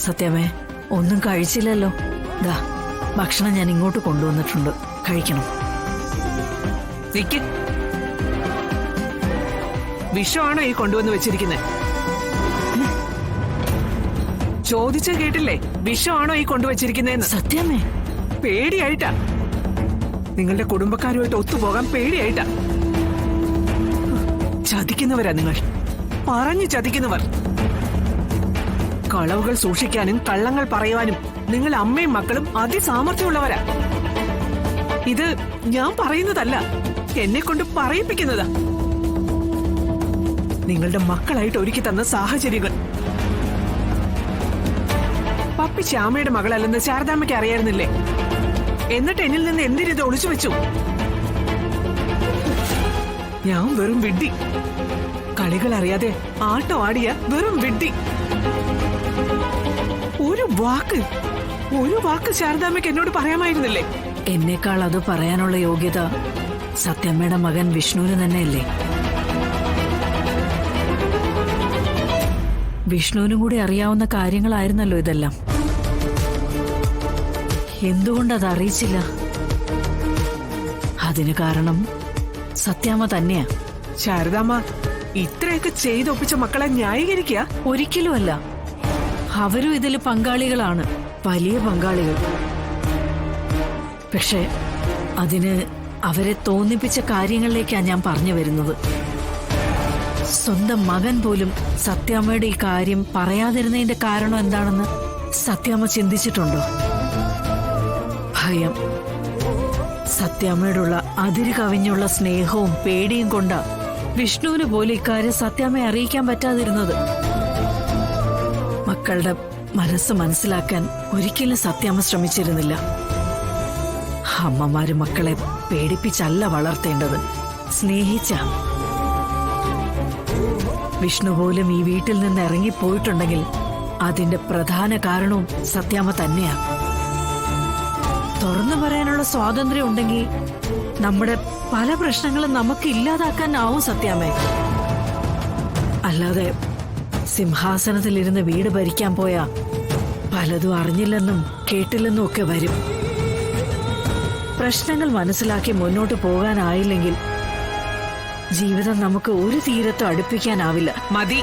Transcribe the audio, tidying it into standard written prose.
സത്യമേ, ഒന്നും കഴിച്ചില്ലല്ലോ. ദാ ഭക്ഷണം ഞാൻ ഇങ്ങോട്ട് കൊണ്ടുവന്നിട്ടുണ്ട്, കഴിക്കണം. നിക്ക്. വിഷമാണോ ഈ കൊണ്ടുവന്ന് വെച്ചിരിക്കുന്നത്? ചോദിച്ച കേട്ടില്ലേ? വിഷമാണോ ഈ കൊണ്ടുവച്ചിരിക്കുന്നതെന്ന്? സത്യമേ, പേടിയായിട്ടാ. നിങ്ങളുടെ കുടുംബക്കാരുമായിട്ട് ഒത്തുപോകാൻ പേടിയായിട്ടാ. ചതിക്കുന്നവരാ നിങ്ങൾ, പറഞ്ഞു ചതിക്കുന്നവർ. കളവുകൾ സൂക്ഷിക്കാനും കള്ളങ്ങൾ പറയുവാനും നിങ്ങൾ അമ്മയും മക്കളും അതിസാമർഥ്യമുള്ളവരാ. ഇത് ഞാൻ പറയുന്നതല്ല, എന്നെ കൊണ്ട് പറയിപ്പിക്കുന്നതാ. നിങ്ങളുടെ മക്കളായിട്ട് ഒരുക്കി തന്ന സാഹചര്യങ്ങൾ. പപ്പി ശ്യാമയുടെ മകളല്ലെന്ന് ശാരദാമ്മയ്ക്ക് അറിയായിരുന്നില്ലേ? എന്നിട്ട് എന്നിൽ നിന്ന് എന്തിനിത് ഒളിച്ചു വെച്ചു? ഞാൻ വെറും വിഡ്ഢി, കളികൾ അറിയാതെ ആട്ടം ആടിയ വെറും വിഡ്ഢി. ഒരു വാക്ക് ശാരദാമ്മയ്ക്ക് എന്നോട് പറയാമായിരുന്നില്ലേ? എന്നേക്കാൾ അത് പറയാനുള്ള യോഗ്യത സത്യമ്മയുടെ മകൻ വിഷ്ണുവിന് തന്നെയല്ലേ? വിഷ്ണുവിനും കൂടി അറിയാവുന്ന കാര്യങ്ങളായിരുന്നല്ലോ ഇതെല്ലാം. എന്തുകൊണ്ടത് അറിയിച്ചില്ല? അതിന് കാരണം സത്യാമ്മ തന്നെയാ. ശാരദാമ്മ ഇത്രയൊക്കെ ചെയ്തൊപ്പിച്ച മക്കളെ ന്യായീകരിക്കുക? ഒരിക്കലുമല്ല. അവരും ഇതിൽ പങ്കാളികളാണ്, വലിയ പങ്കാളികൾ. പക്ഷെ അതിന് അവരെ തോന്നിപ്പിച്ച കാര്യങ്ങളിലേക്കാണ് ഞാൻ പറഞ്ഞു വരുന്നത്. സ്വന്തം മകൻ പോലും സത്യാമ്മയുടെ ഈ കാര്യം പറയാതിരുന്നതിന്റെ കാരണം എന്താണെന്ന് സത്യാമ്മ ചിന്തിച്ചിട്ടുണ്ടോ? ഭയം. സത്യാമ്മയോടുള്ള അതിര് കവിഞ്ഞുള്ള സ്നേഹവും പേടിയും കൊണ്ടാ വിഷ്ണുവിന് പോലും ഇക്കാര്യം സത്യാമ്മയെ അറിയിക്കാൻ പറ്റാതിരുന്നത്. മക്കളുടെ മനസ്സ് മനസ്സിലാക്കാൻ ഒരിക്കലും സത്യാമ്മ ശ്രമിച്ചിരുന്നില്ല. അമ്മമാര് മക്കളെ പേടിപ്പിച്ചല്ല വളർത്തേണ്ടത്, സ്നേഹിച്ച. വിഷ്ണു പോലും ഈ വീട്ടിൽ നിന്ന് ഇറങ്ങിപ്പോയിട്ടുണ്ടെങ്കിൽ അതിന്റെ പ്രധാന കാരണവും സത്യാമ്മ തന്നെയാ. തുറന്നു പറയാനുള്ള സ്വാതന്ത്ര്യം ഉണ്ടെങ്കിൽ നമ്മുടെ പല പ്രശ്നങ്ങളും നമുക്ക് ഇല്ലാതാക്കാനാവും സത്യാമ്മേ. അല്ലാതെ സിംഹാസനത്തിലിരുന്ന് വീട് ഭരിക്കാൻ പോയാ പലതും അറിഞ്ഞില്ലെന്നും കേട്ടില്ലെന്നും ഒക്കെ വരും. പ്രശ്നങ്ങൾ മനസ്സിലാക്കി മുന്നോട്ട് പോകാനായില്ലെങ്കിൽ ജീവിതം നമുക്ക് ഒരു തീരത്തും അടുപ്പിക്കാനാവില്ല. മതി.